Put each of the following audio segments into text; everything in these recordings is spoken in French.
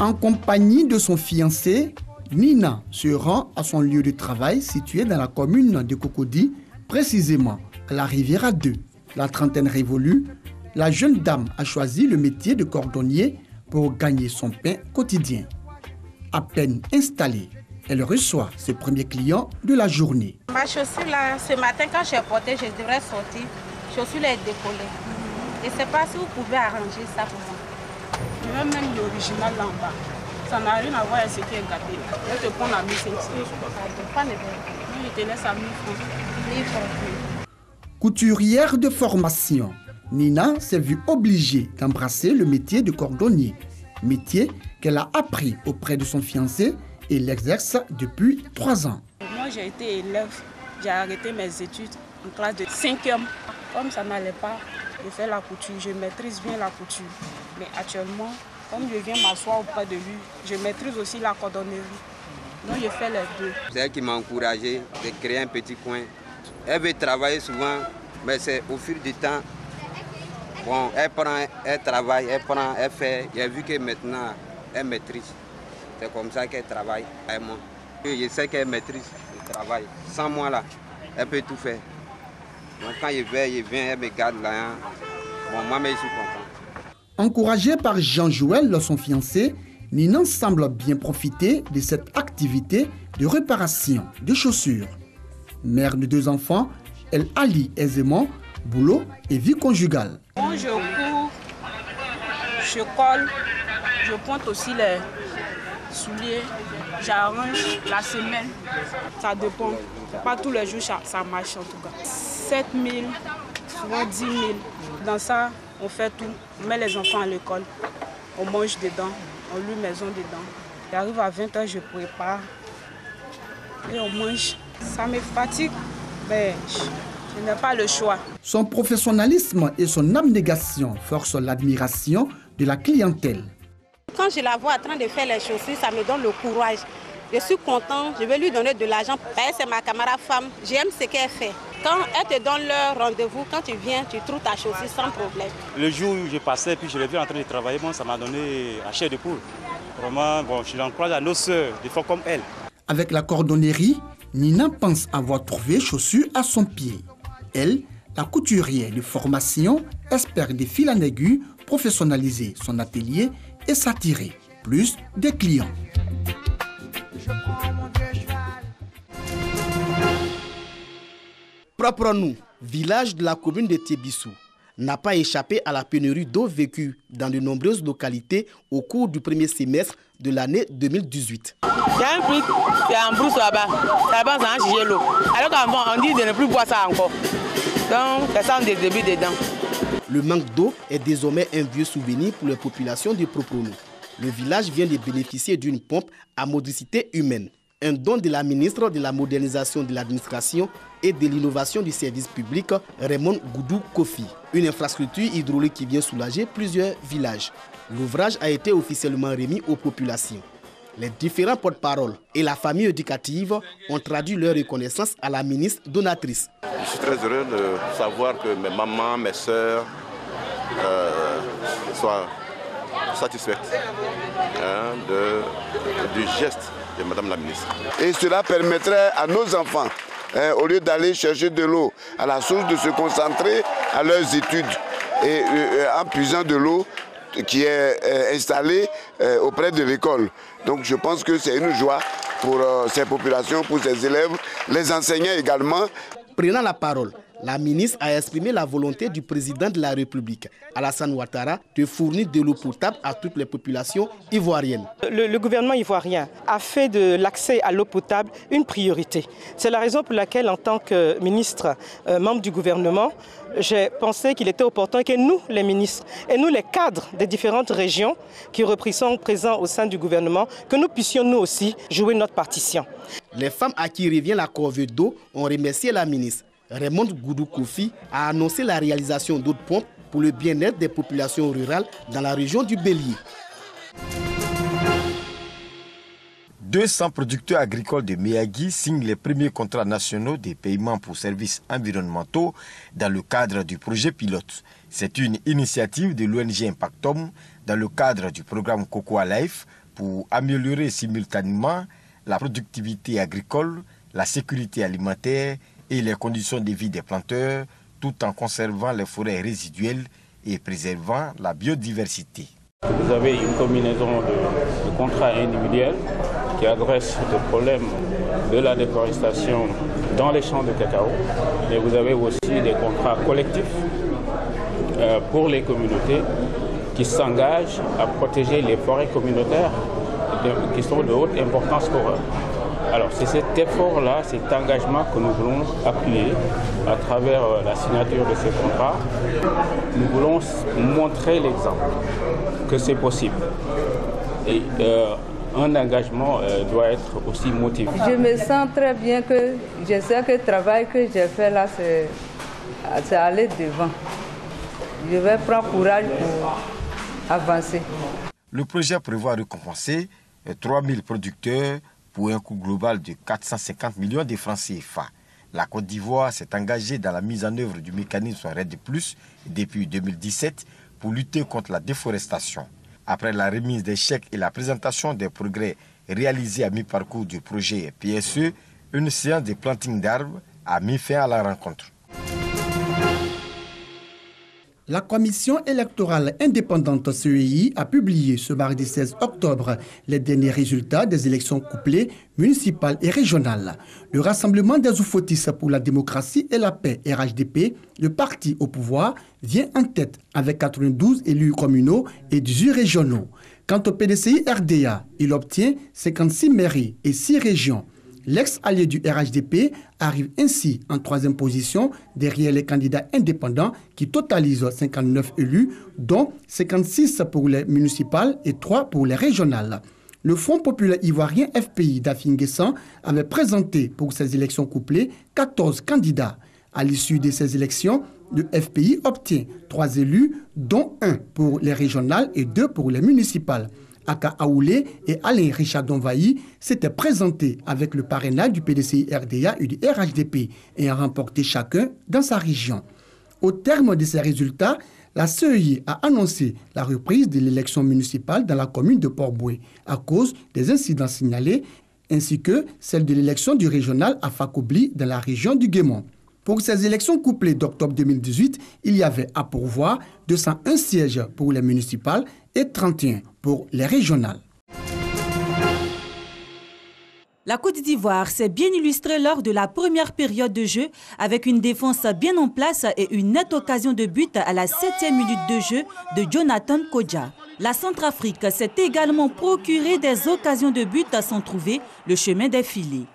En compagnie de son fiancé, Nina se rend à son lieu de travail situé dans la commune de Cocody, précisément à la Riviera 2. La trentaine révolue, la jeune dame a choisi le métier de cordonnier pour gagner son pain quotidien. À peine installée, elle reçoit ses premiers clients de la journée. Ma chaussure là, ce matin quand j'ai porté, je devrais sortir. Chaussure est décollée. Je ne sais pas si vous pouvez arranger ça pour moi. Je veux même l'original là en bas. Ça n'a rien à voir avec ce qui est gâté. Je te prends la 1500. Je te laisse à 1000 francs. Couturière de formation, Nina s'est vue obligée d'embrasser le métier de cordonnier, métier qu'elle a appris auprès de son fiancé et l'exerce depuis 3 ans. Moi j'ai été élève, j'ai arrêté mes études en classe de 5e. Comme ça n'allait pas de faire la couture, je maîtrise bien la couture. Mais actuellement, comme je viens m'asseoir auprès de lui, je maîtrise aussi la cordonnerie. Donc je fais les deux. C'est elle qui m'a encouragé de créer un petit coin. Elle veut travailler souvent, mais c'est au fil du temps. Bon, elle travaille, elle fait. J'ai vu que maintenant, elle maîtrise. C'est comme ça qu'elle travaille avec moi. Je sais qu'elle maîtrise le travail. Sans moi, là, elle peut tout faire. Donc quand je viens, elle me garde là. Hein. Bon, moi, mais je suis content. Encouragée par Jean-Joël, son fiancé, Nina semble bien profiter de cette activité de réparation de chaussures. Mère de 2 enfants, elle allie aisément boulot et vie conjugale. Quand je cours, je colle, je pointe aussi les souliers, j'arrange la semelle, ça dépend. Pas tous les jours ça marche en tout cas. 7 000, souvent 10 000. Dans ça, on fait tout. On met les enfants à l'école, on mange dedans, on loue maison dedans. J'arrive à 20h, je prépare et on mange. Ça me fatigue, mais je n'ai pas le choix. Son professionnalisme et son abnégation forcent l'admiration de la clientèle. Quand je la vois en train de faire les chaussures, ça me donne le courage. Je suis content, je vais lui donner de l'argent. C'est ma camarade femme, j'aime ce qu'elle fait. Quand elle te donne leur rendez-vous, quand tu viens, tu trouves ta chaussure sans problème. Le jour où je passais, puis je l'ai vu en train de travailler, bon, ça m'a donné la chair de poule. Vraiment, bon, je l'encourage à nos sœurs, des fois comme elle. Avec la cordonnerie, Nina pense avoir trouvé chaussures à son pied. Elle, la couturière de formation, espère des fils en aiguille professionnaliser son atelier et s'attirer plus de clients. Proprons-nous, village de la commune de Tébissou, n'a pas échappé à la pénurie d'eau vécue dans de nombreuses localités au cours du premier semestre de l'année 2018. Il y a un puits qui est en brousse là-bas. Là-bas, ça a changé l'eau. Alors qu'avant, on dit de ne plus boire ça encore. Donc, ça sent des débuts dedans. Le manque d'eau est désormais un vieux souvenir pour les populations de Proprons-nous. Le village vient de bénéficier d'une pompe à modicité humaine. Un don de la ministre de la modernisation de l'administration et de l'innovation du service public, Raymond Goudou Kofi. Une infrastructure hydraulique qui vient soulager plusieurs villages. L'ouvrage a été officiellement remis aux populations. Les différents porte-paroles et la famille éducative ont traduit leur reconnaissance à la ministre donatrice. Je suis très heureux de savoir que mes mamans, mes sœurs soient satisfaites du geste de Madame la ministre. Et cela permettrait à nos enfants, au lieu d'aller chercher de l'eau à la source, de se concentrer à leurs études et en puisant de l'eau qui est installée auprès de l'école. Donc je pense que c'est une joie pour ces populations, pour ces élèves, les enseignants également. Prenant la parole, la ministre a exprimé la volonté du président de la République, Alassane Ouattara, de fournir de l'eau potable à toutes les populations ivoiriennes. Le gouvernement ivoirien a fait de l'accès à l'eau potable une priorité. C'est la raison pour laquelle, en tant que ministre, membre du gouvernement, j'ai pensé qu'il était opportun que nous, les ministres, et nous, les cadres des différentes régions qui sont présents au sein du gouvernement, que nous puissions nous aussi jouer notre partition. Les femmes à qui revient la corvée d'eau ont remercié la ministre. Raymond Goudou Kofi a annoncé la réalisation d'autres pompes pour le bien-être des populations rurales dans la région du Bélier. 200 producteurs agricoles de Miyagi signent les premiers contrats nationaux de paiement pour services environnementaux dans le cadre du projet pilote. C'est une initiative de l'ONG Impactom dans le cadre du programme Cocoa Life pour améliorer simultanément la productivité agricole, la sécurité alimentaire et les conditions de vie des planteurs, tout en conservant les forêts résiduelles et préservant la biodiversité. Vous avez une combinaison de contrats individuels qui adressent le problème de la déforestation dans les champs de cacao, mais vous avez aussi des contrats collectifs pour les communautés qui s'engagent à protéger les forêts communautaires qui sont de haute importance pour eux. Alors c'est cet effort-là, cet engagement que nous voulons appuyer à travers la signature de ces contrats. Nous voulons montrer l'exemple que c'est possible. Et un engagement doit être aussi motivé. Je me sens très bien que je sais que le travail que j'ai fait là, c'est aller devant. Je vais prendre courage pour avancer. Le projet prévoit récompenser 3000 producteurs pour un coût global de 450 millions de francs CFA. La Côte d'Ivoire s'est engagée dans la mise en œuvre du mécanisme RED+ depuis 2017 pour lutter contre la déforestation. Après la remise des chèques et la présentation des progrès réalisés à mi-parcours du projet PSE, une séance de planting d'arbres a mis fin à la rencontre. La commission électorale indépendante CEI a publié ce mardi 16 octobre les derniers résultats des élections couplées municipales et régionales. Le Rassemblement des Oufotis pour la démocratie et la paix, RHDP, le parti au pouvoir, vient en tête avec 92 élus communaux et 18 régionaux. Quant au PDCI RDA, il obtient 56 mairies et 6 régions. L'ex-allié du RHDP arrive ainsi en 3e position derrière les candidats indépendants qui totalisent 59 élus, dont 56 pour les municipales et 3 pour les régionales. Le Front populaire ivoirien FPI d'Afin-Guessan avait présenté pour ces élections couplées 14 candidats. À l'issue de ces élections, le FPI obtient 3 élus, dont 1 pour les régionales et 2 pour les municipales. Aka Aoulé et Alain Richard Donvaï s'étaient présentés avec le parrainage du PDCI RDA et du RHDP et ont remporté chacun dans sa région. Au terme de ces résultats, la CEI a annoncé la reprise de l'élection municipale dans la commune de Port-Boué à cause des incidents signalés, ainsi que celle de l'élection du régional à Fakobli dans la région du Guémont. Pour ces élections couplées d'octobre 2018, il y avait à pourvoir 201 sièges pour les municipales et 31 pour les régionales. La Côte d'Ivoire s'est bien illustrée lors de la première période de jeu avec une défense bien en place et une nette occasion de but à la 7e minute de jeu de Jonathan Kodja. La Centrafrique s'est également procuré des occasions de but sans trouver le chemin des filets.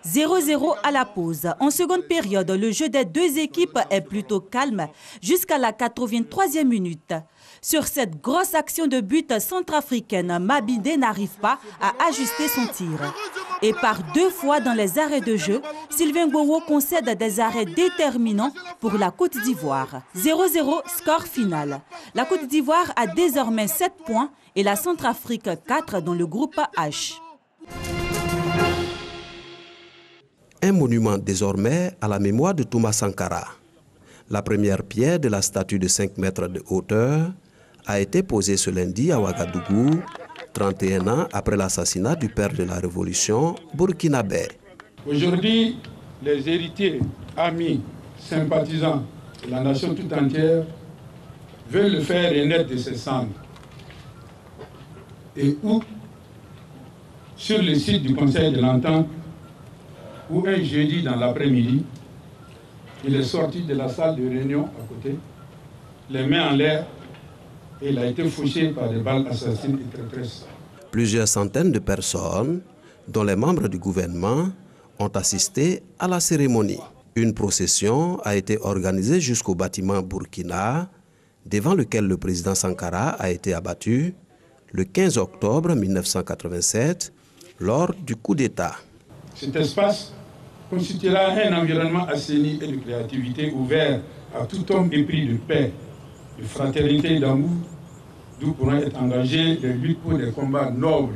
0-0 à la pause. En seconde période, le jeu des deux équipes est plutôt calme jusqu'à la 83e minute. Sur cette grosse action de but centrafricaine, Mabindé n'arrive pas à ajuster son tir. Et par 2 fois dans les arrêts de jeu, Sylvain Gowo concède des arrêts déterminants pour la Côte d'Ivoire. 0-0, score final. La Côte d'Ivoire a désormais 7 points et la Centrafrique 4 dans le groupe H. Un monument désormais à la mémoire de Thomas Sankara. La première pierre de la statue de 5 mètres de hauteur a été posée ce lundi à Ouagadougou, 31 ans après l'assassinat du père de la révolution burkinabé. Aujourd'hui, les héritiers, amis, sympathisants de la nation tout entière veulent le faire renaître de ses cendres. Et où, sur le site du Conseil de l'Entente, où un jeudi dans l'après-midi, il est sorti de la salle de réunion à côté, les mains en l'air, et il a été fauché par des balles assassines et traîtresses. Plusieurs centaines de personnes, dont les membres du gouvernement, ont assisté à la cérémonie. Une procession a été organisée jusqu'au bâtiment Burkina, devant lequel le président Sankara a été abattu le 15 octobre 1987 lors du coup d'État. Cet espace constituera un environnement assaini et de créativité ouvert à tout homme épris de paix, de fraternité et d'amour, d'où pourront être engagés les luttes pour des combats nobles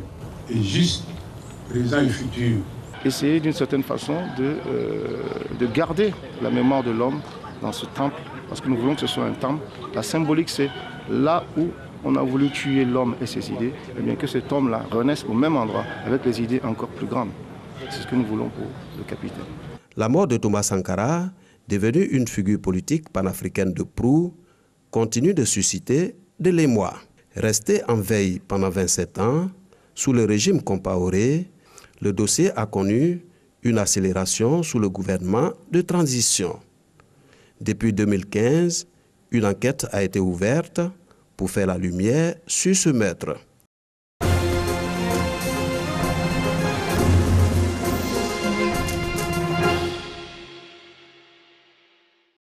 et justes, présents et futurs. Essayer d'une certaine façon de garder la mémoire de l'homme dans ce temple, parce que nous voulons que ce soit un temple. La symbolique, c'est là où on a voulu tuer l'homme et ses idées, et bien que cet homme-là renaisse au même endroit avec des idées encore plus grandes. C'est ce que nous voulons pour le capitaine. La mort de Thomas Sankara, devenue une figure politique panafricaine de proue, continue de susciter de l'émoi. Resté en veille pendant 27 ans, sous le régime Compaoré, le dossier a connu une accélération sous le gouvernement de transition. Depuis 2015, une enquête a été ouverte pour faire la lumière sur ce meurtre.